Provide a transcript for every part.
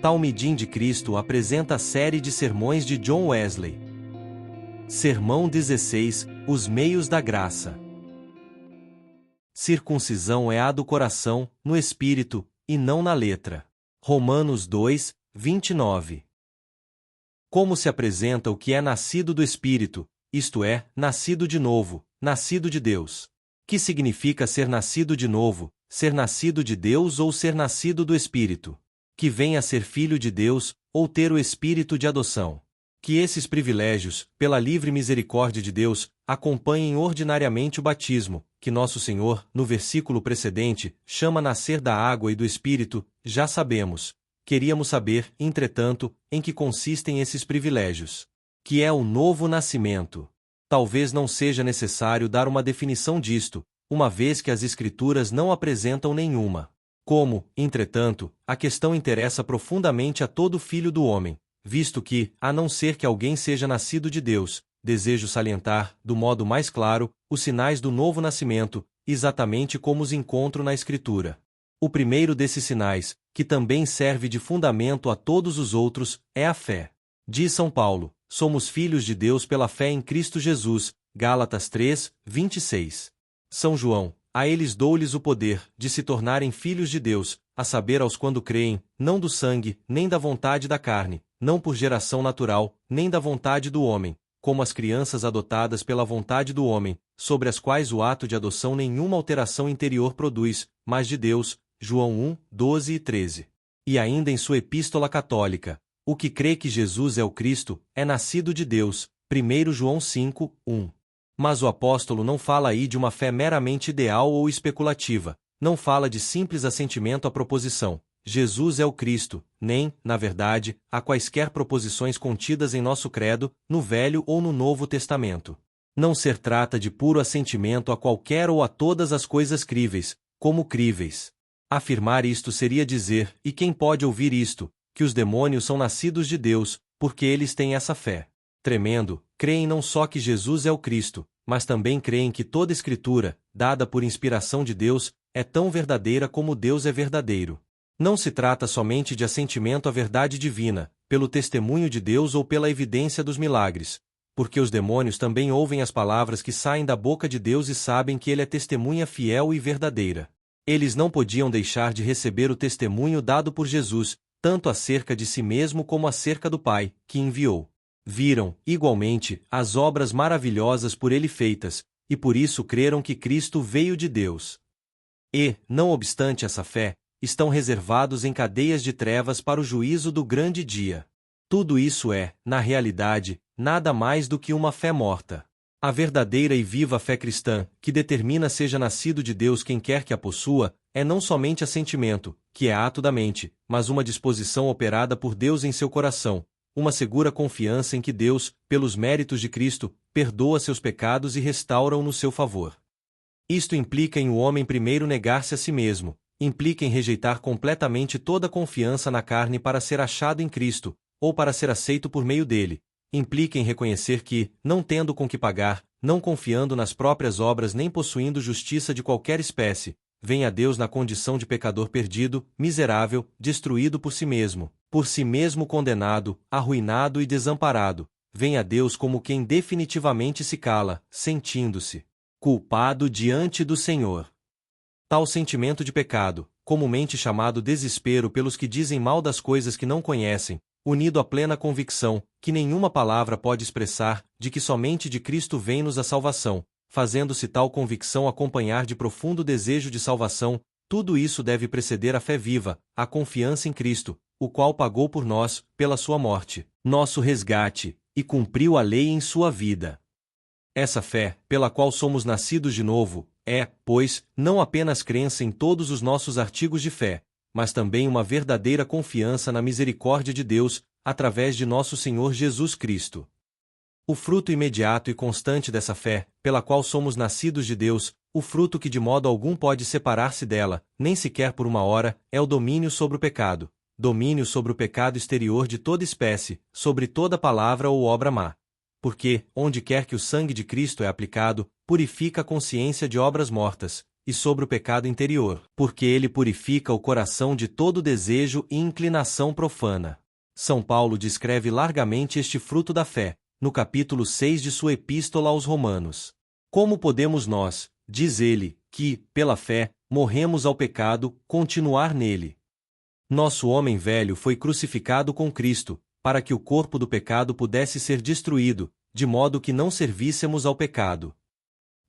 Talmidim de Cristo apresenta a série de sermões de John Wesley. Sermão 16, Os meios da graça. Circuncisão é a do coração, no espírito, e não na letra. Romanos 2, 29. Como se apresenta o que é nascido do espírito, isto é, nascido de novo, nascido de Deus? Que significa ser nascido de novo, ser nascido de Deus ou ser nascido do espírito? Que venha a ser filho de Deus, ou ter o espírito de adoção. Que esses privilégios, pela livre misericórdia de Deus, acompanhem ordinariamente o batismo, que nosso Senhor, no versículo precedente, chama nascer da água e do espírito, já sabemos. Queríamos saber, entretanto, em que consistem esses privilégios. Que é o novo nascimento. Talvez não seja necessário dar uma definição disto, uma vez que as Escrituras não apresentam nenhuma. Como, entretanto, a questão interessa profundamente a todo filho do homem, visto que, a não ser que alguém seja nascido de Deus, desejo salientar, do modo mais claro, os sinais do novo nascimento, exatamente como os encontro na Escritura. O primeiro desses sinais, que também serve de fundamento a todos os outros, é a fé. Diz São Paulo, somos filhos de Deus pela fé em Cristo Jesus, Gálatas 3, 26. São João, a eles dou-lhes o poder de se tornarem filhos de Deus, a saber aos quando creem, não do sangue, nem da vontade da carne, não por geração natural, nem da vontade do homem, como as crianças adotadas pela vontade do homem, sobre as quais o ato de adoção nenhuma alteração interior produz, mas de Deus, João 1, 12 e 13. E ainda em sua epístola católica, o que crê que Jesus é o Cristo, é nascido de Deus, 1 João 5, 1. Mas o apóstolo não fala aí de uma fé meramente ideal ou especulativa, não fala de simples assentimento à proposição, Jesus é o Cristo, nem, na verdade, há quaisquer proposições contidas em nosso credo, no Velho ou no Novo Testamento. Não se trata de puro assentimento a qualquer ou a todas as coisas críveis, como críveis. Afirmar isto seria dizer, e quem pode ouvir isto, que os demônios são nascidos de Deus, porque eles têm essa fé. Tremendo, creem não só que Jesus é o Cristo, mas também creem que toda Escritura, dada por inspiração de Deus, é tão verdadeira como Deus é verdadeiro. Não se trata somente de assentimento à verdade divina, pelo testemunho de Deus ou pela evidência dos milagres, porque os demônios também ouvem as palavras que saem da boca de Deus e sabem que Ele é testemunha fiel e verdadeira. Eles não podiam deixar de receber o testemunho dado por Jesus, tanto acerca de si mesmo como acerca do Pai, que enviou. Viram, igualmente, as obras maravilhosas por ele feitas, e por isso creram que Cristo veio de Deus. E, não obstante essa fé, estão reservados em cadeias de trevas para o juízo do grande dia. Tudo isso é, na realidade, nada mais do que uma fé morta. A verdadeira e viva fé cristã, que determina seja nascido de Deus quem quer que a possua, é não somente assentimento, que é ato da mente, mas uma disposição operada por Deus em seu coração, uma segura confiança em que Deus, pelos méritos de Cristo, perdoa seus pecados e restaura-o no seu favor. Isto implica em o homem primeiro negar-se a si mesmo, implica em rejeitar completamente toda confiança na carne para ser achado em Cristo, ou para ser aceito por meio dele, implica em reconhecer que, não tendo com que pagar, não confiando nas próprias obras nem possuindo justiça de qualquer espécie, vem a Deus na condição de pecador perdido, miserável, destruído por si mesmo condenado, arruinado e desamparado, vem a Deus como quem definitivamente se cala, sentindo-se culpado diante do Senhor. Tal sentimento de pecado, comumente chamado desespero pelos que dizem mal das coisas que não conhecem, unido à plena convicção, que nenhuma palavra pode expressar, de que somente de Cristo vem-nos a salvação, fazendo-se tal convicção acompanhar de profundo desejo de salvação, tudo isso deve preceder a fé viva, a confiança em Cristo, o qual pagou por nós, pela sua morte, nosso resgate, e cumpriu a lei em sua vida. Essa fé, pela qual somos nascidos de novo, é, pois, não apenas crença em todos os nossos artigos de fé, mas também uma verdadeira confiança na misericórdia de Deus, através de nosso Senhor Jesus Cristo. O fruto imediato e constante dessa fé, pela qual somos nascidos de Deus, o fruto que de modo algum pode separar-se dela, nem sequer por uma hora, é o domínio sobre o pecado exterior de toda espécie, sobre toda palavra ou obra má. Porque, onde quer que o sangue de Cristo é aplicado, purifica a consciência de obras mortas, e sobre o pecado interior, porque ele purifica o coração de todo desejo e inclinação profana. São Paulo descreve largamente este fruto da fé, no capítulo 6 de sua Epístola aos Romanos. Como podemos nós, diz ele, que, pela fé, morremos ao pecado, continuar nele? Nosso homem velho foi crucificado com Cristo, para que o corpo do pecado pudesse ser destruído, de modo que não servíssemos ao pecado.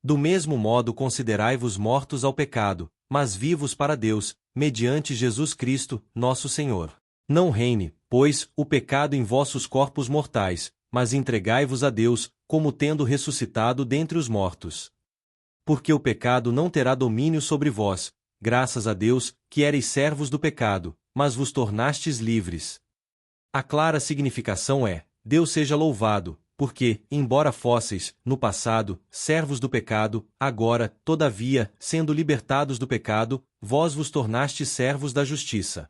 Do mesmo modo considerai-vos mortos ao pecado, mas vivos para Deus, mediante Jesus Cristo, nosso Senhor. Não reine, pois, o pecado em vossos corpos mortais, mas entregai-vos a Deus, como tendo ressuscitado dentre os mortos. Porque o pecado não terá domínio sobre vós, graças a Deus, que ereis servos do pecado, mas vos tornastes livres. A clara significação é: Deus seja louvado, porque, embora fosseis, no passado, servos do pecado, agora, todavia, sendo libertados do pecado, vós vos tornastes servos da justiça.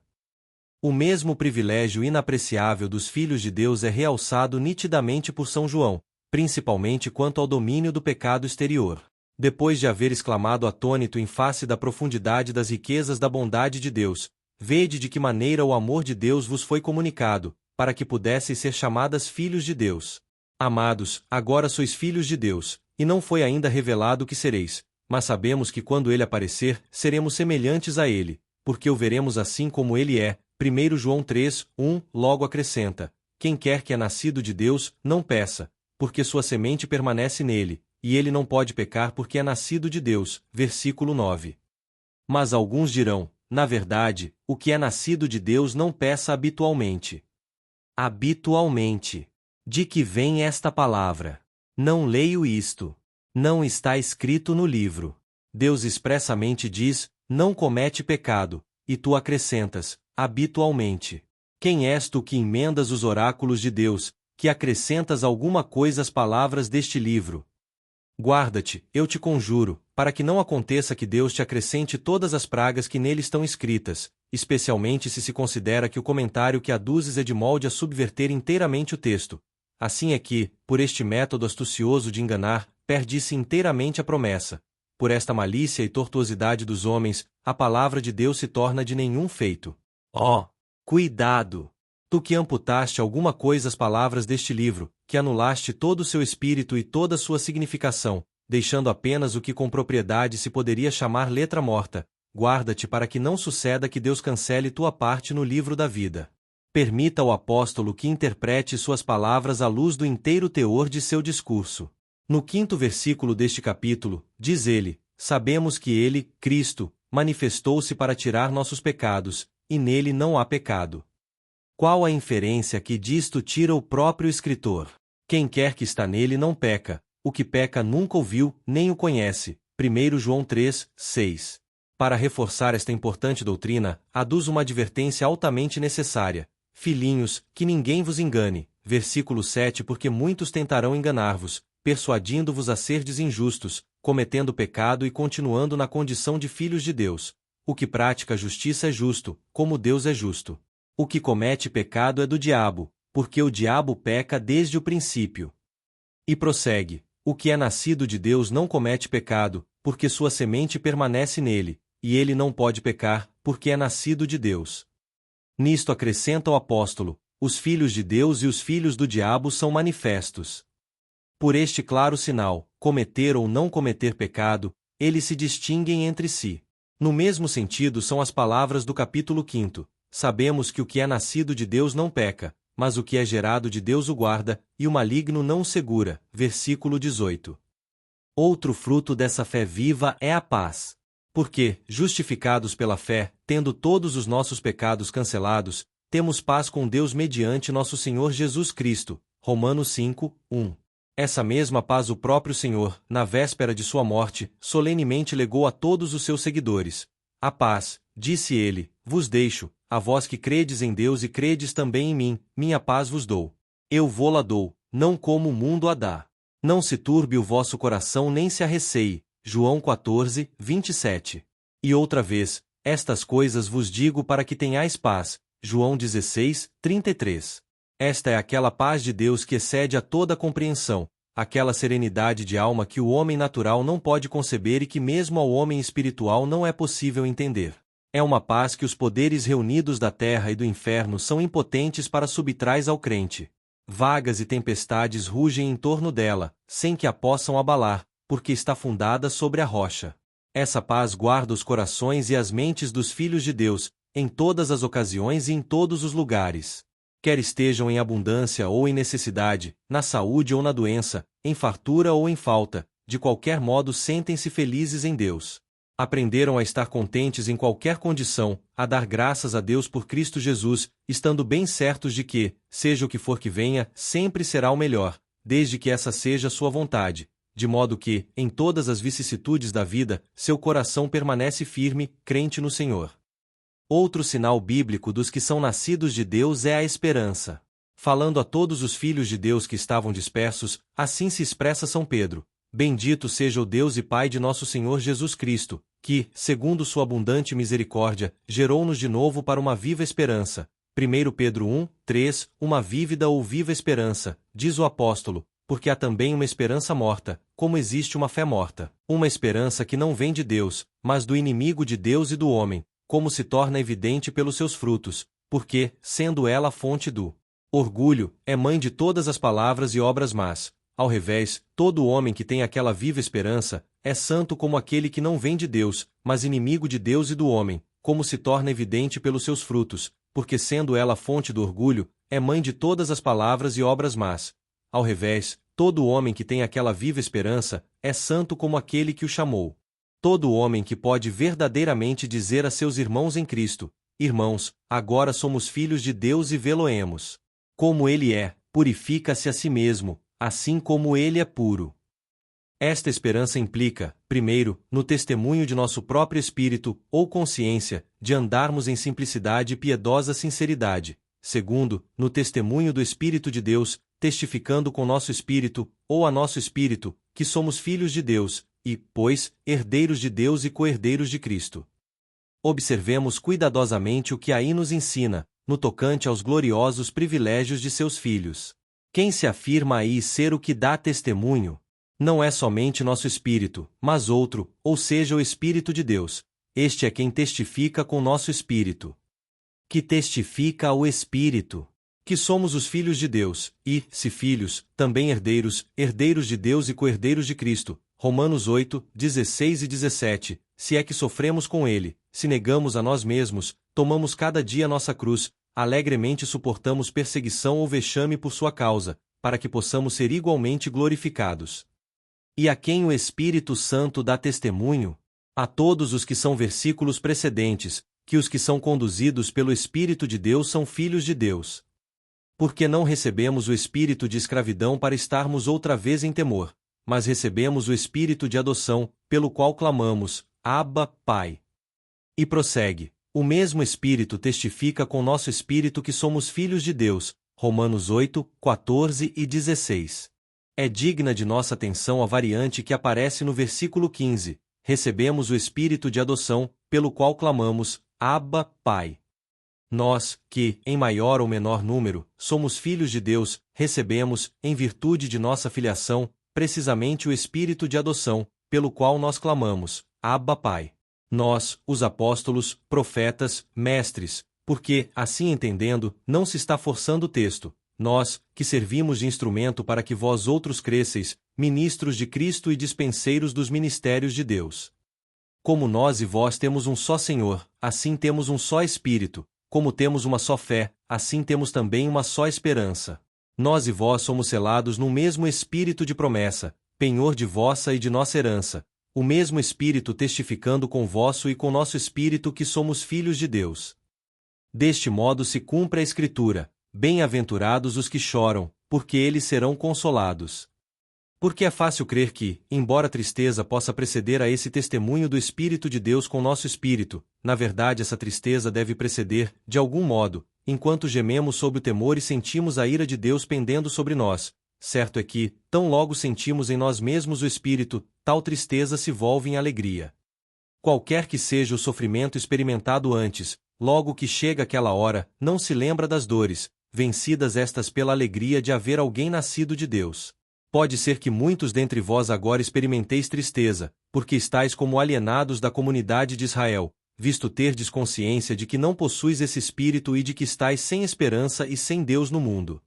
O mesmo privilégio inapreciável dos filhos de Deus é realçado nitidamente por São João, principalmente quanto ao domínio do pecado exterior. Depois de haver exclamado atônito em face da profundidade das riquezas da bondade de Deus, vede de que maneira o amor de Deus vos foi comunicado, para que pudesseis ser chamadas filhos de Deus. Amados, agora sois filhos de Deus, e não foi ainda revelado o que sereis, mas sabemos que quando ele aparecer, seremos semelhantes a ele, porque o veremos assim como ele é. 1 João 3, 1, logo acrescenta: quem quer que é nascido de Deus, não peça, porque sua semente permanece nele, e ele não pode pecar porque é nascido de Deus. Versículo 9. Mas alguns dirão: na verdade, o que é nascido de Deus não peça habitualmente. Habitualmente. De que vem esta palavra? Não leio isto. Não está escrito no livro. Deus expressamente diz: não comete pecado, e tu acrescentas: habitualmente. Quem és tu que emendas os oráculos de Deus, que acrescentas alguma coisa às palavras deste livro? Guarda-te, eu te conjuro, para que não aconteça que Deus te acrescente todas as pragas que nele estão escritas, especialmente se considera que o comentário que aduzes é de molde a subverter inteiramente o texto. Assim é que, por este método astucioso de enganar, perde-se inteiramente a promessa. Por esta malícia e tortuosidade dos homens, a palavra de Deus se torna de nenhum feito. Oh, cuidado! Tu que amputaste alguma coisa às palavras deste livro, que anulaste todo o seu espírito e toda a sua significação, deixando apenas o que com propriedade se poderia chamar letra morta, guarda-te para que não suceda que Deus cancele tua parte no livro da vida. Permita ao apóstolo que interprete suas palavras à luz do inteiro teor de seu discurso. No 5º versículo deste capítulo, diz ele: sabemos que ele, Cristo, manifestou-se para tirar nossos pecados, e nele não há pecado. Qual a inferência que disto tira o próprio escritor? Quem quer que está nele não peca, o que peca nunca o viu, nem o conhece. 1 João 3, 6. Para reforçar esta importante doutrina, aduz uma advertência altamente necessária. Filhinhos, que ninguém vos engane. Versículo 7. Porque muitos tentarão enganar-vos, persuadindo-vos a serdes injustos, cometendo pecado e continuando na condição de filhos de Deus. O que pratica a justiça é justo, como Deus é justo. O que comete pecado é do diabo, porque o diabo peca desde o princípio. E prossegue: o que é nascido de Deus não comete pecado, porque sua semente permanece nele, e ele não pode pecar, porque é nascido de Deus. Nisto acrescenta o apóstolo: os filhos de Deus e os filhos do diabo são manifestos. Por este claro sinal, cometer ou não cometer pecado, eles se distinguem entre si. No mesmo sentido são as palavras do capítulo 5. Sabemos que o que é nascido de Deus não peca, mas o que é gerado de Deus o guarda, e o maligno não o segura. Versículo 18. Outro fruto dessa fé viva é a paz. Porque, justificados pela fé, tendo todos os nossos pecados cancelados, temos paz com Deus mediante nosso Senhor Jesus Cristo. Romanos 5, 1. Essa mesma paz o próprio Senhor, na véspera de sua morte, solenemente legou a todos os seus seguidores. A paz, disse ele, vos deixo, a vós que credes em Deus e credes também em mim, minha paz vos dou. Eu vô-la dou, não como o mundo a dá. Não se turbe o vosso coração nem se arreceie. João 14, 27. E outra vez, estas coisas vos digo para que tenhais paz. João 16, 33. Esta é aquela paz de Deus que excede a toda compreensão, aquela serenidade de alma que o homem natural não pode conceber e que mesmo ao homem espiritual não é possível entender. É uma paz que os poderes reunidos da terra e do inferno são impotentes para subtrás ao crente. Vagas e tempestades rugem em torno dela, sem que a possam abalar, porque está fundada sobre a rocha. Essa paz guarda os corações e as mentes dos filhos de Deus, em todas as ocasiões e em todos os lugares. Quer estejam em abundância ou em necessidade, na saúde ou na doença, em fartura ou em falta, de qualquer modo sentem-se felizes em Deus. Aprenderam a estar contentes em qualquer condição, a dar graças a Deus por Cristo Jesus, estando bem certos de que, seja o que for que venha, sempre será o melhor, desde que essa seja sua vontade, de modo que, em todas as vicissitudes da vida, seu coração permanece firme, crente no Senhor. Outro sinal bíblico dos que são nascidos de Deus é a esperança. Falando a todos os filhos de Deus que estavam dispersos, assim se expressa São Pedro: Bendito seja o Deus e Pai de nosso Senhor Jesus Cristo, que, segundo sua abundante misericórdia, gerou-nos de novo para uma viva esperança. 1 Pedro 1, 3, uma vívida ou viva esperança, diz o apóstolo, porque há também uma esperança morta, como existe uma fé morta. Uma esperança que não vem de Deus, mas do inimigo de Deus e do homem, como se torna evidente pelos seus frutos, porque, sendo ela a fonte do orgulho, é mãe de todas as palavras e obras más. Ao revés, todo homem que tem aquela viva esperança, é santo como aquele que não vem de Deus, mas inimigo de Deus e do homem, como se torna evidente pelos seus frutos, porque sendo ela a fonte do orgulho, é mãe de todas as palavras e obras más. Ao revés, todo homem que tem aquela viva esperança, é santo como aquele que o chamou. Todo homem que pode verdadeiramente dizer a seus irmãos em Cristo: Irmãos, agora somos filhos de Deus e vê-lo-emos. Como ele é, purifica-se a si mesmo, assim como ele é puro. Esta esperança implica, primeiro, no testemunho de nosso próprio espírito, ou consciência, de andarmos em simplicidade e piedosa sinceridade. Segundo, no testemunho do Espírito de Deus, testificando com nosso espírito, ou a nosso espírito, que somos filhos de Deus, e, pois, herdeiros de Deus e co-herdeiros de Cristo. Observemos cuidadosamente o que aí nos ensina, no tocante aos gloriosos privilégios de seus filhos. Quem se afirma aí ser o que dá testemunho, não é somente nosso espírito, mas outro, ou seja, o Espírito de Deus. Este é quem testifica com nosso espírito. Que testifica ao Espírito que somos os filhos de Deus, e, se filhos, também herdeiros, herdeiros de Deus e co-herdeiros de Cristo. Romanos 8, 16 e 17, se é que sofremos com ele, se negamos a nós mesmos, tomamos cada dia nossa cruz, alegremente suportamos perseguição ou vexame por sua causa, para que possamos ser igualmente glorificados. E a quem o Espírito Santo dá testemunho? A todos os que são versículos precedentes, que os que são conduzidos pelo Espírito de Deus são filhos de Deus. Porque não recebemos o espírito de escravidão para estarmos outra vez em temor, mas recebemos o espírito de adoção, pelo qual clamamos: Abba, Pai. E prossegue: o mesmo Espírito testifica com nosso espírito que somos filhos de Deus. Romanos 8, 14 e 16. É digna de nossa atenção a variante que aparece no versículo 15: recebemos o espírito de adoção, pelo qual clamamos: Abba, Pai. Nós, que, em maior ou menor número, somos filhos de Deus, recebemos, em virtude de nossa filiação, precisamente o espírito de adoção, pelo qual nós clamamos: Abba, Pai. Nós, os apóstolos, profetas, mestres, porque, assim entendendo, não se está forçando o texto. Nós, que servimos de instrumento para que vós outros cresceis, ministros de Cristo e dispenseiros dos ministérios de Deus. Como nós e vós temos um só Senhor, assim temos um só Espírito. Como temos uma só fé, assim temos também uma só esperança. Nós e vós somos selados num mesmo Espírito de promessa, penhor de vossa e de nossa herança, o mesmo Espírito testificando com vosso e com nosso Espírito que somos filhos de Deus. Deste modo se cumpre a Escritura: bem-aventurados os que choram, porque eles serão consolados. Porque é fácil crer que, embora a tristeza possa preceder a esse testemunho do Espírito de Deus com nosso espírito, na verdade essa tristeza deve preceder, de algum modo, enquanto gememos sob o temor e sentimos a ira de Deus pendendo sobre nós. Certo é que, tão logo sentimos em nós mesmos o Espírito, tal tristeza se volve em alegria. Qualquer que seja o sofrimento experimentado antes, logo que chega aquela hora, não se lembra das dores, vencidas estas pela alegria de haver alguém nascido de Deus. Pode ser que muitos dentre vós agora experimenteis tristeza, porque estáis como alienados da comunidade de Israel, visto terdes consciência de que não possuis esse espírito e de que estáis sem esperança e sem Deus no mundo.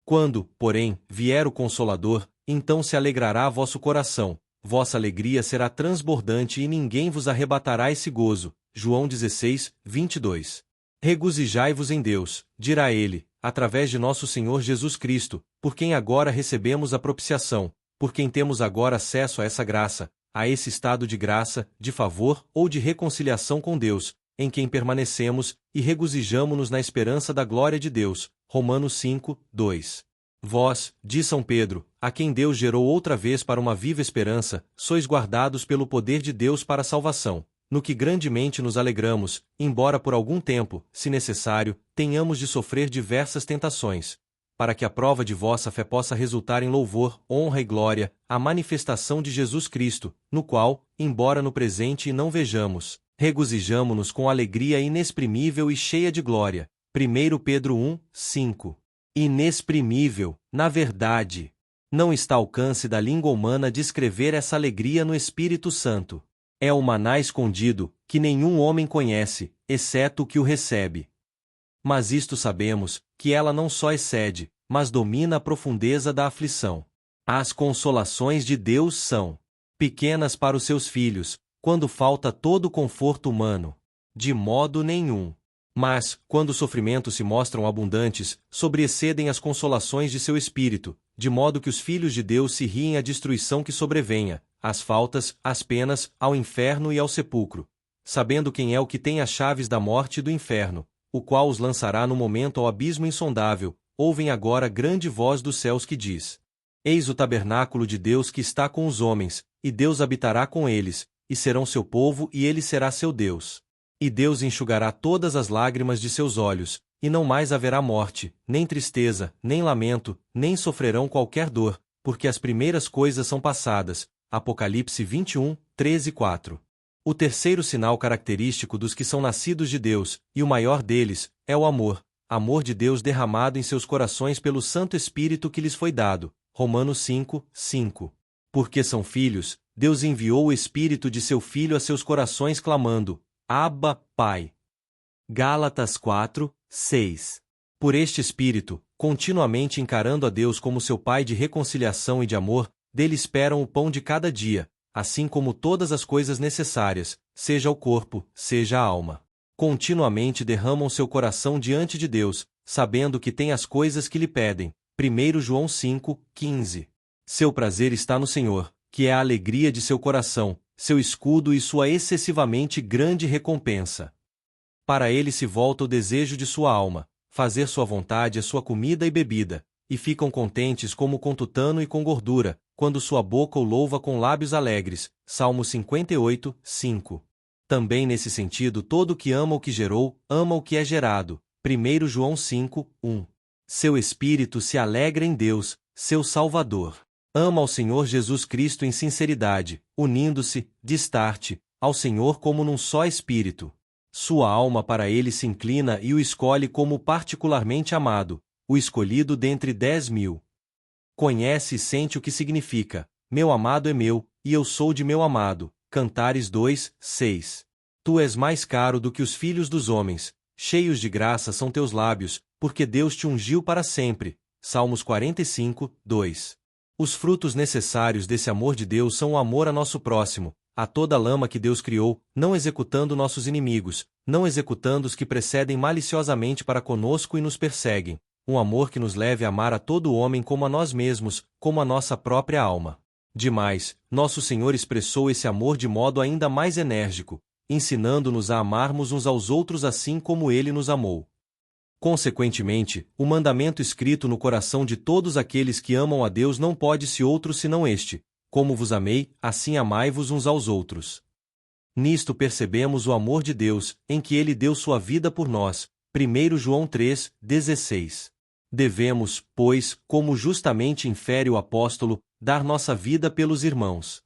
Quando, porém, vier o Consolador, então se alegrará vosso coração, vossa alegria será transbordante e ninguém vos arrebatará esse gozo. João 16, 22. Regozijai-vos em Deus, dirá ele, através de nosso Senhor Jesus Cristo, por quem agora recebemos a propiciação, por quem temos agora acesso a essa graça, a esse estado de graça, de favor ou de reconciliação com Deus, em quem permanecemos, e regozijamo-nos na esperança da glória de Deus. Romanos 5, 2. Vós, diz São Pedro, a quem Deus gerou outra vez para uma viva esperança, sois guardados pelo poder de Deus para a salvação, no que grandemente nos alegramos, embora por algum tempo, se necessário, tenhamos de sofrer diversas tentações, para que a prova de vossa fé possa resultar em louvor, honra e glória, a manifestação de Jesus Cristo, no qual, embora no presente não vejamos, regozijamo-nos com alegria inexprimível e cheia de glória. 1 Pedro 1, 5. Inexprimível, na verdade. Não está ao alcance da língua humana descrever essa alegria no Espírito Santo. É o maná escondido, que nenhum homem conhece, exceto o que o recebe. Mas isto sabemos, que ela não só excede, mas domina a profundeza da aflição. As consolações de Deus são pequenas para os seus filhos, quando falta todo o conforto humano. De modo nenhum. Mas, quando os sofrimentos se mostram abundantes, sobreexcedem as consolações de seu espírito, de modo que os filhos de Deus se riem à destruição que sobrevenha, às faltas, às penas, ao inferno e ao sepulcro, sabendo quem é o que tem as chaves da morte e do inferno, o qual os lançará no momento ao abismo insondável. Ouvem agora grande voz dos céus que diz: Eis o tabernáculo de Deus que está com os homens, e Deus habitará com eles, e serão seu povo e ele será seu Deus. E Deus enxugará todas as lágrimas de seus olhos, e não mais haverá morte, nem tristeza, nem lamento, nem sofrerão qualquer dor, porque as primeiras coisas são passadas. Apocalipse 21, 13 e 4. O terceiro sinal característico dos que são nascidos de Deus, e o maior deles, é o amor de Deus derramado em seus corações pelo Santo Espírito que lhes foi dado. Romanos 5, 5. Porque são filhos, Deus enviou o Espírito de seu Filho a seus corações clamando: Abba, Pai. Gálatas 4, 6. Por este Espírito, continuamente encarando a Deus como seu Pai de reconciliação e de amor, dele esperam o pão de cada dia, assim como todas as coisas necessárias, seja o corpo, seja a alma. Continuamente derramam seu coração diante de Deus, sabendo que tem as coisas que lhe pedem. 1 João 5, 15. Seu prazer está no Senhor, que é a alegria de seu coração, seu escudo e sua excessivamente grande recompensa. Para ele se volta o desejo de sua alma, fazer sua vontade é sua comida e bebida, e ficam contentes como com tutano e com gordura, quando sua boca o louva com lábios alegres. Salmo 58, 5. Também nesse sentido todo o que ama o que gerou, ama o que é gerado. 1 João 5, 1. Seu espírito se alegra em Deus, seu Salvador. Ama ao Senhor Jesus Cristo em sinceridade, unindo-se, distarte, ao Senhor como num só espírito. Sua alma para ele se inclina e o escolhe como particularmente amado, o escolhido dentre 10.000. Conhece e sente o que significa: meu amado é meu, e eu sou de meu amado. Cantares 2, 6. Tu és mais caro do que os filhos dos homens, cheios de graça são teus lábios, porque Deus te ungiu para sempre. Salmos 45, 2. Os frutos necessários desse amor de Deus são o amor a nosso próximo, a toda a lama que Deus criou, não executando nossos inimigos, não executando os que precedem maliciosamente para conosco e nos perseguem, um amor que nos leve a amar a todo homem como a nós mesmos, como a nossa própria alma. Demais, nosso Senhor expressou esse amor de modo ainda mais enérgico, ensinando-nos a amarmos uns aos outros assim como Ele nos amou. Consequentemente, o mandamento escrito no coração de todos aqueles que amam a Deus não pode ser outro senão este: como vos amei, assim amai-vos uns aos outros. Nisto percebemos o amor de Deus, em que Ele deu sua vida por nós. 1 João 3, 16. Devemos, pois, como justamente infere o apóstolo, dar nossa vida pelos irmãos.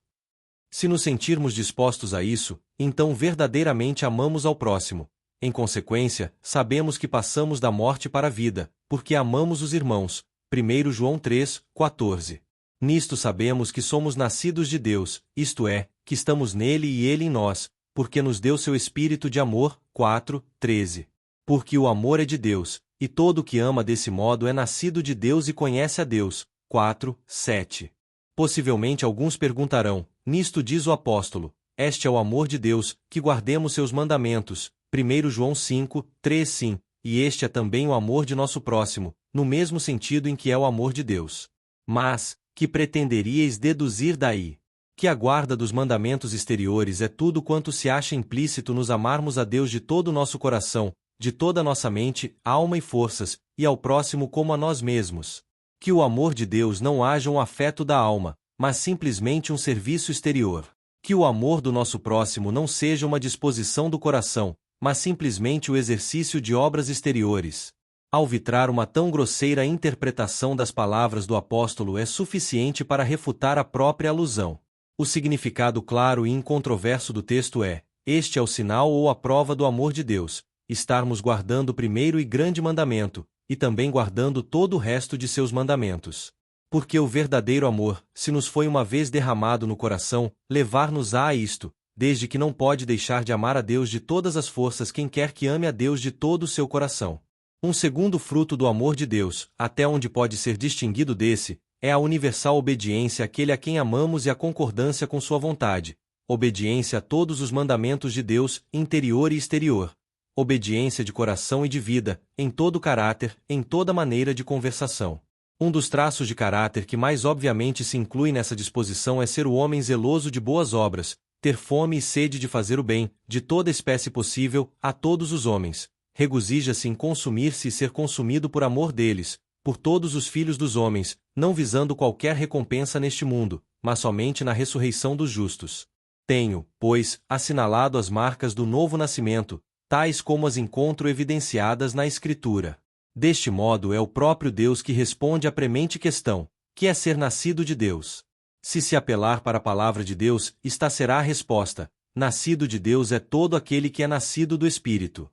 Se nos sentirmos dispostos a isso, então verdadeiramente amamos ao próximo. Em consequência, sabemos que passamos da morte para a vida, porque amamos os irmãos. 1 João 3, 14. Nisto sabemos que somos nascidos de Deus, isto é, que estamos nele e ele em nós, porque nos deu seu Espírito de amor. 4:13. Porque o amor é de Deus, e todo o que ama desse modo é nascido de Deus e conhece a Deus. 4:7. Possivelmente alguns perguntarão, nisto diz o apóstolo, este é o amor de Deus, que guardemos seus mandamentos. 1 João 5:3. Sim, e este é também o amor de nosso próximo, no mesmo sentido em que é o amor de Deus. Mas, que pretenderíeis deduzir daí? Que a guarda dos mandamentos exteriores é tudo quanto se acha implícito nos amarmos a Deus de todo o nosso coração, de toda a nossa mente, alma e forças, e ao próximo como a nós mesmos. Que o amor de Deus não haja um afeto da alma, mas simplesmente um serviço exterior. Que o amor do nosso próximo não seja uma disposição do coração, mas simplesmente o exercício de obras exteriores. Alvitrar uma tão grosseira interpretação das palavras do apóstolo é suficiente para refutar a própria alusão. O significado claro e incontroverso do texto é: este é o sinal ou a prova do amor de Deus, estarmos guardando o primeiro e grande mandamento, e também guardando todo o resto de seus mandamentos. Porque o verdadeiro amor, se nos foi uma vez derramado no coração, levar-nos-á a isto, desde que não pode deixar de amar a Deus de todas as forças quem quer que ame a Deus de todo o seu coração. Um segundo fruto do amor de Deus, até onde pode ser distinguido desse, é a universal obediência àquele a quem amamos e a concordância com sua vontade, obediência a todos os mandamentos de Deus, interior e exterior, obediência de coração e de vida, em todo caráter, em toda maneira de conversação. Um dos traços de caráter que mais obviamente se inclui nessa disposição é ser o homem zeloso de boas obras, ter fome e sede de fazer o bem, de toda espécie possível, a todos os homens, regozija-se em consumir-se e ser consumido por amor deles, por todos os filhos dos homens, não visando qualquer recompensa neste mundo, mas somente na ressurreição dos justos. Tenho, pois, assinalado as marcas do novo nascimento, tais como as encontro evidenciadas na Escritura. Deste modo é o próprio Deus que responde à premente questão, que é ser nascido de Deus. Se apelar para a palavra de Deus, esta será a resposta: nascido de Deus é todo aquele que é nascido do Espírito.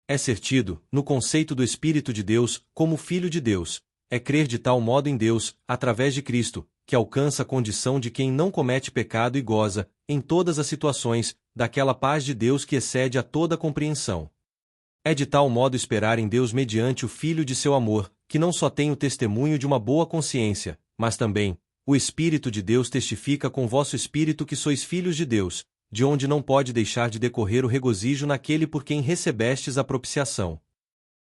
É ser tido, no conceito do Espírito de Deus, como filho de Deus, é crer de tal modo em Deus, através de Cristo, que alcança a condição de quem não comete pecado e goza, em todas as situações, daquela paz de Deus que excede a toda compreensão. É de tal modo esperar em Deus mediante o Filho de seu amor, que não só tem o testemunho de uma boa consciência, mas também, o Espírito de Deus testifica com vosso espírito que sois filhos de Deus, de onde não pode deixar de decorrer o regozijo naquele por quem recebestes a propiciação.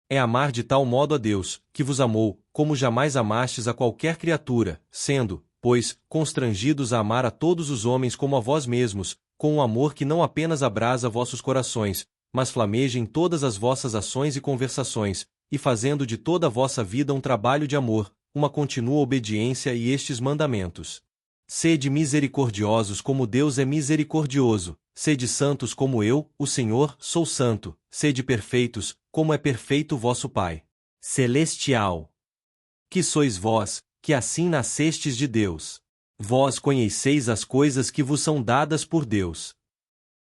É amar de tal modo a Deus, que vos amou, como jamais amastes a qualquer criatura, sendo, pois, constrangidos a amar a todos os homens como a vós mesmos, com um amor que não apenas abrasa vossos corações, mas flameja em todas as vossas ações e conversações, e fazendo de toda a vossa vida um trabalho de amor, uma contínua obediência e estes mandamentos. Sede misericordiosos como Deus é misericordioso, sede santos como eu, o Senhor, sou santo, sede perfeitos, como é perfeito vosso Pai celestial. Que sois vós, que assim nascestes de Deus. Vós conheceis as coisas que vos são dadas por Deus.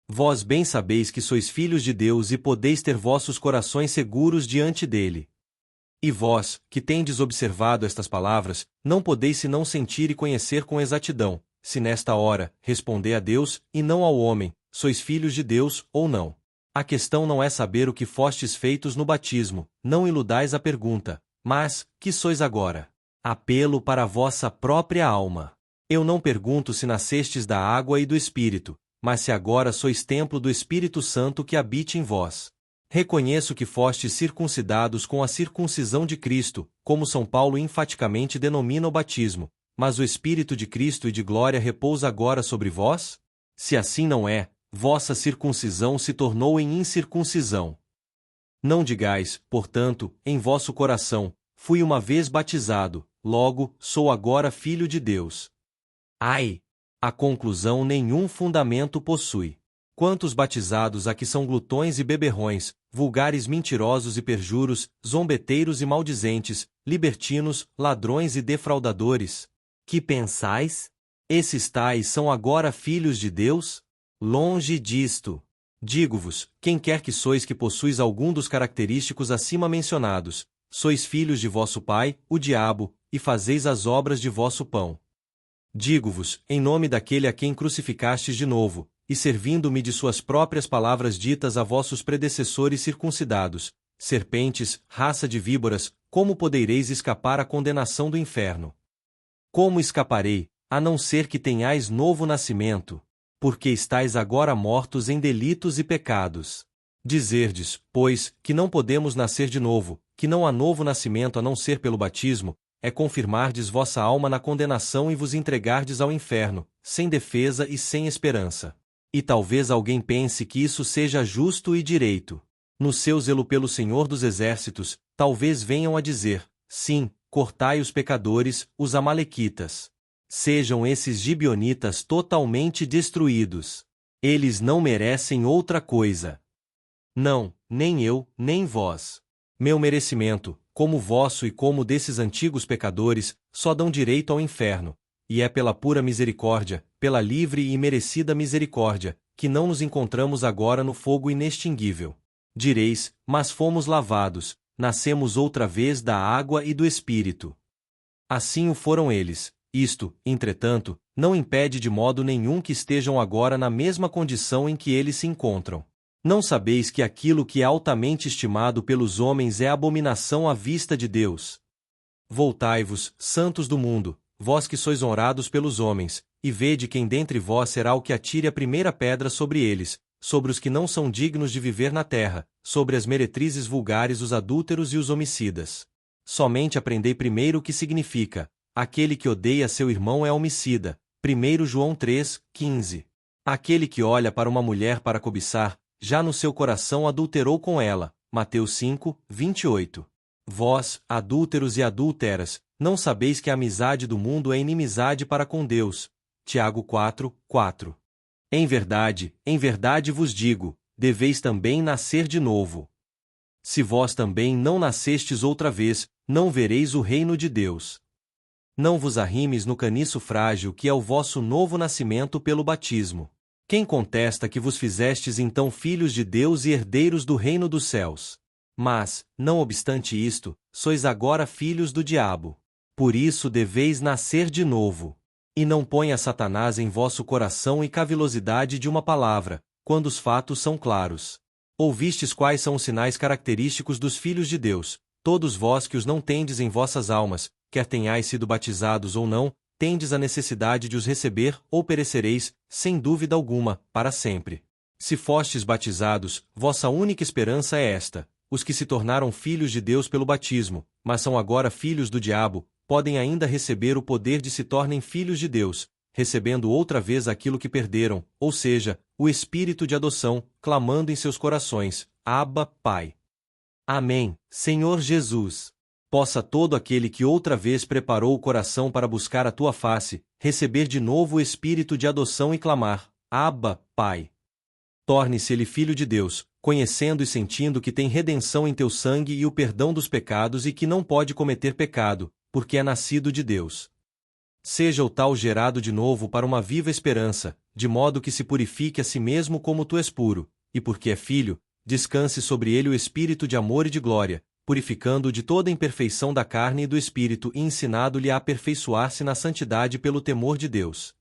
Vós bem sabeis que sois filhos de Deus e podeis ter vossos corações seguros diante dele. E vós, que tendes observado estas palavras, não podeis senão sentir e conhecer com exatidão, se nesta hora, responder a Deus, e não ao homem, sois filhos de Deus, ou não. A questão não é saber o que fostes feitos no batismo, não iludais a pergunta, mas, que sois agora? Apelo para a vossa própria alma. Eu não pergunto se nascestes da água e do Espírito, mas se agora sois templo do Espírito Santo que habite em vós. Reconheço que fostes circuncidados com a circuncisão de Cristo, como São Paulo enfaticamente denomina o batismo, mas o Espírito de Cristo e de glória repousa agora sobre vós? Se assim não é, vossa circuncisão se tornou em incircuncisão. Não digais, portanto, em vosso coração, fui uma vez batizado, logo, sou agora filho de Deus. Ai! A conclusão nenhum fundamento possui. Quantos batizados há que são glutões e beberrões, vulgares mentirosos e perjuros, zombeteiros e maldizentes, libertinos, ladrões e defraudadores? Que pensais? Esses tais são agora filhos de Deus? Longe disto. Digo-vos, quem quer que sois que possuis algum dos característicos acima mencionados, sois filhos de vosso pai, o diabo, e fazeis as obras de vosso pão. Digo-vos, em nome daquele a quem crucificastes de novo, e servindo-me de suas próprias palavras ditas a vossos predecessores circuncidados, serpentes, raça de víboras, como podereis escapar à condenação do inferno? Como escaparei, a não ser que tenhais novo nascimento? Porque estáis agora mortos em delitos e pecados. Dizerdes, pois, que não podemos nascer de novo, que não há novo nascimento a não ser pelo batismo, é confirmardes vossa alma na condenação e vos entregardes ao inferno, sem defesa e sem esperança. E talvez alguém pense que isso seja justo e direito. No seu zelo pelo Senhor dos Exércitos, talvez venham a dizer, sim, cortai os pecadores, os amalequitas. Sejam esses gibeonitas totalmente destruídos. Eles não merecem outra coisa. Não, nem eu, nem vós. Meu merecimento, como vosso e como desses antigos pecadores, só dão direito ao inferno, e é pela pura misericórdia, pela livre e merecida misericórdia, que não nos encontramos agora no fogo inextinguível. Direis, mas fomos lavados, nascemos outra vez da água e do Espírito. Assim o foram eles. Isto, entretanto, não impede de modo nenhum que estejam agora na mesma condição em que eles se encontram. Não sabeis que aquilo que é altamente estimado pelos homens é abominação à vista de Deus? Voltai-vos, santos do mundo, vós que sois honrados pelos homens, e vede quem dentre vós será o que atire a primeira pedra sobre eles, sobre os que não são dignos de viver na terra, sobre as meretrizes vulgares, os adúlteros e os homicidas. Somente aprendei primeiro o que significa: aquele que odeia seu irmão é homicida. 1 João 3:15. Aquele que olha para uma mulher para cobiçar, já no seu coração adulterou com ela. Mateus 5:28. Vós, adúlteros e adúlteras, não sabeis que a amizade do mundo é inimizade para com Deus. Tiago 4:4. Em verdade vos digo, deveis também nascer de novo. Se vós também não nascestes outra vez, não vereis o reino de Deus. Não vos arrimes no caniço frágil que é o vosso novo nascimento pelo batismo. Quem contesta que vos fizestes então filhos de Deus e herdeiros do reino dos céus? Mas, não obstante isto, sois agora filhos do diabo. Por isso deveis nascer de novo. E não ponha Satanás em vosso coração e cavilosidade de uma palavra, quando os fatos são claros. Ouvistes quais são os sinais característicos dos filhos de Deus, todos vós que os não tendes em vossas almas, quer tenhais sido batizados ou não, tendes a necessidade de os receber, ou perecereis, sem dúvida alguma, para sempre. Se fostes batizados, vossa única esperança é esta: os que se tornaram filhos de Deus pelo batismo, mas são agora filhos do diabo, podem ainda receber o poder de se tornem filhos de Deus, recebendo outra vez aquilo que perderam, ou seja, o espírito de adoção, clamando em seus corações: Abba, Pai. Amém, Senhor Jesus. Possa todo aquele que outra vez preparou o coração para buscar a tua face, receber de novo o espírito de adoção e clamar: Abba, Pai. Torne-se ele filho de Deus, conhecendo e sentindo que tem redenção em teu sangue e o perdão dos pecados e que não pode cometer pecado, porque é nascido de Deus. Seja o tal gerado de novo para uma viva esperança, de modo que se purifique a si mesmo como tu és puro, e porque é filho, descanse sobre ele o espírito de amor e de glória, purificando-o de toda imperfeição da carne e do espírito e ensinado-lhe a aperfeiçoar-se na santidade pelo temor de Deus.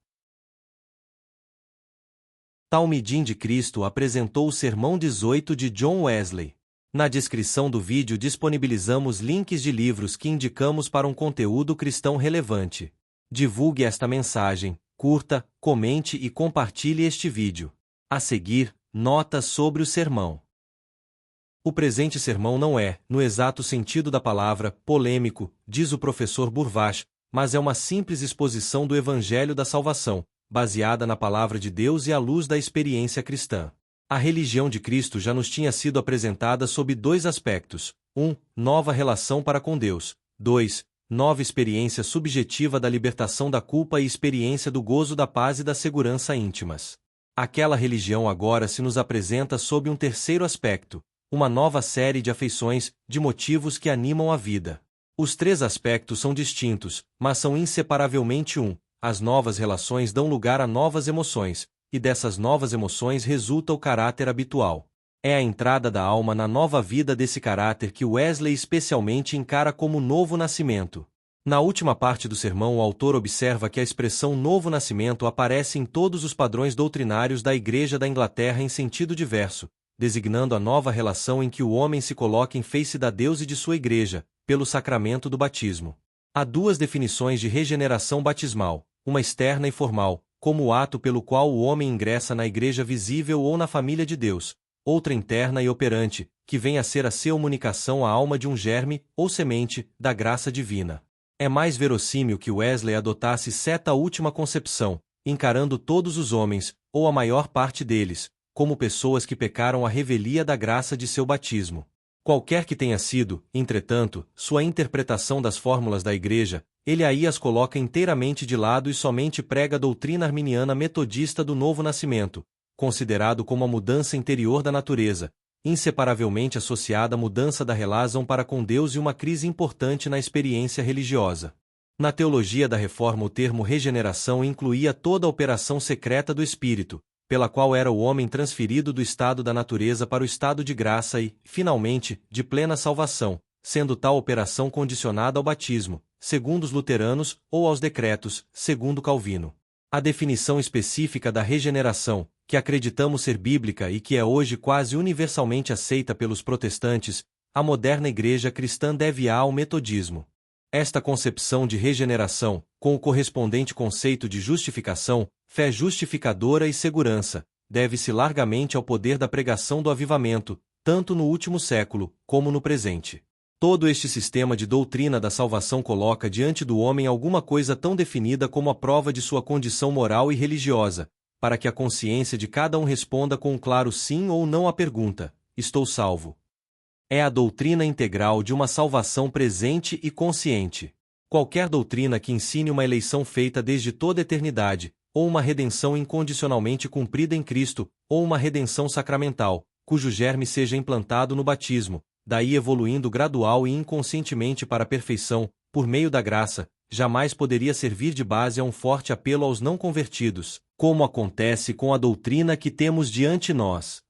Talmidim de Cristo apresentou o Sermão 18 de John Wesley. Na descrição do vídeo disponibilizamos links de livros que indicamos para um conteúdo cristão relevante. Divulgue esta mensagem, curta, comente e compartilhe este vídeo. A seguir, notas sobre o sermão. O presente sermão não é, no exato sentido da palavra, polêmico, diz o professor Burvash, mas é uma simples exposição do Evangelho da Salvação, baseada na palavra de Deus e à luz da experiência cristã. A religião de Cristo já nos tinha sido apresentada sob dois aspectos: 1. Nova relação para com Deus. 2. Nova experiência subjetiva da libertação da culpa e experiência do gozo da paz e da segurança íntimas. Aquela religião agora se nos apresenta sob um terceiro aspecto: uma nova série de afeições, de motivos que animam a vida. Os três aspectos são distintos, mas são inseparavelmente um. As novas relações dão lugar a novas emoções, e dessas novas emoções resulta o caráter habitual. É a entrada da alma na nova vida desse caráter que Wesley especialmente encara como novo nascimento. Na última parte do sermão, o autor observa que a expressão novo nascimento aparece em todos os padrões doutrinários da Igreja da Inglaterra em sentido diverso, designando a nova relação em que o homem se coloca em face da Deus e de sua Igreja, pelo sacramento do batismo. Há duas definições de regeneração batismal, uma externa e formal, como o ato pelo qual o homem ingressa na Igreja visível ou na família de Deus, outra interna e operante, que vem a ser a comunicação à alma de um germe, ou semente, da graça divina. É mais verossímil que Wesley adotasse certa última concepção, encarando todos os homens, ou a maior parte deles, como pessoas que pecaram à revelia da graça de seu batismo. Qualquer que tenha sido, entretanto, sua interpretação das fórmulas da Igreja, ele aí as coloca inteiramente de lado e somente prega a doutrina arminiana metodista do novo nascimento, considerado como a mudança interior da natureza, inseparavelmente associada à mudança da relação para com Deus e uma crise importante na experiência religiosa. Na teologia da Reforma, o termo regeneração incluía toda a operação secreta do Espírito, pela qual era o homem transferido do estado da natureza para o estado de graça e, finalmente, de plena salvação, sendo tal operação condicionada ao batismo, segundo os luteranos, ou aos decretos, segundo Calvino. A definição específica da regeneração, que acreditamos ser bíblica e que é hoje quase universalmente aceita pelos protestantes, a moderna Igreja cristã deve-a ao metodismo. Esta concepção de regeneração, com o correspondente conceito de justificação, fé justificadora e segurança, deve-se largamente ao poder da pregação do avivamento, tanto no último século, como no presente. Todo este sistema de doutrina da salvação coloca diante do homem alguma coisa tão definida como a prova de sua condição moral e religiosa, para que a consciência de cada um responda com um claro sim ou não à pergunta: estou salvo? É a doutrina integral de uma salvação presente e consciente. Qualquer doutrina que ensine uma eleição feita desde toda a eternidade, ou uma redenção incondicionalmente cumprida em Cristo, ou uma redenção sacramental, cujo germe seja implantado no batismo, daí evoluindo gradual e inconscientemente para a perfeição, por meio da graça, jamais poderia servir de base a um forte apelo aos não convertidos, como acontece com a doutrina que temos diante nós.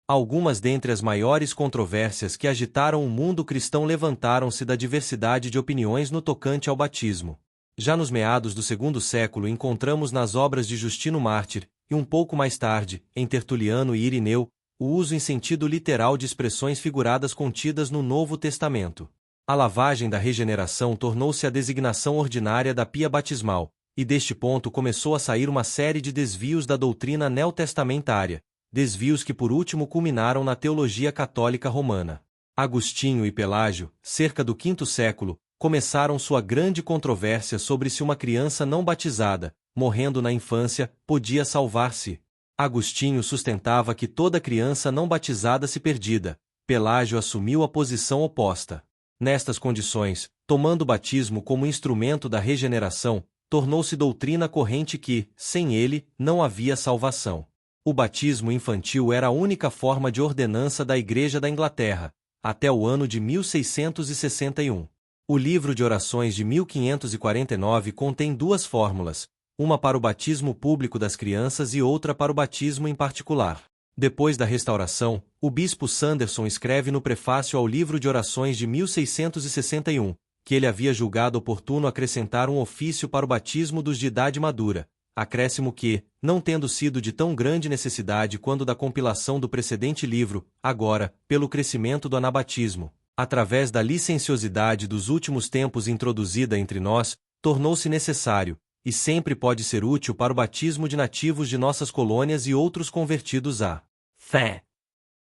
Algumas dentre as maiores controvérsias que agitaram o mundo cristão levantaram-se da diversidade de opiniões no tocante ao batismo. Já nos meados do segundo século encontramos nas obras de Justino Mártir, e um pouco mais tarde, em Tertuliano e Irineu, o uso em sentido literal de expressões figuradas contidas no Novo Testamento. A lavagem da regeneração tornou-se a designação ordinária da pia batismal, e deste ponto começou a sair uma série de desvios da doutrina neotestamentária, desvios que por último culminaram na teologia católica romana. Agostinho e Pelágio, cerca do V século, começaram sua grande controvérsia sobre se uma criança não batizada, morrendo na infância, podia salvar-se. Agostinho sustentava que toda criança não batizada se perdida. Pelágio assumiu a posição oposta. Nestas condições, tomando o batismo como instrumento da regeneração, tornou-se doutrina corrente que, sem ele, não havia salvação. O batismo infantil era a única forma de ordenança da Igreja da Inglaterra, até o ano de 1661. O livro de orações de 1549 contém duas fórmulas, uma para o batismo público das crianças e outra para o batismo em particular. Depois da restauração, o bispo Sanderson escreve no prefácio ao livro de orações de 1661, que ele havia julgado oportuno acrescentar um ofício para o batismo dos de idade madura, acréscimo que, não tendo sido de tão grande necessidade quando da compilação do precedente livro, agora, pelo crescimento do anabatismo, através da licenciosidade dos últimos tempos introduzida entre nós, tornou-se necessário, e sempre pode ser útil para o batismo de nativos de nossas colônias e outros convertidos à fé.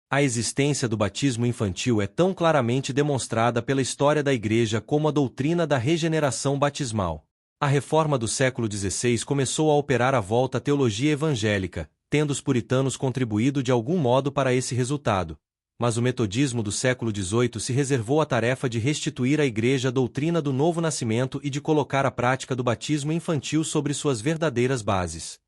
A existência do batismo infantil é tão claramente demonstrada pela história da Igreja como a doutrina da regeneração batismal. A reforma do século XVI começou a operar a volta à teologia evangélica, tendo os puritanos contribuído de algum modo para esse resultado. Mas o metodismo do século XVIII se reservou a tarefa de restituir à Igreja a doutrina do novo nascimento e de colocar a prática do batismo infantil sobre suas verdadeiras bases.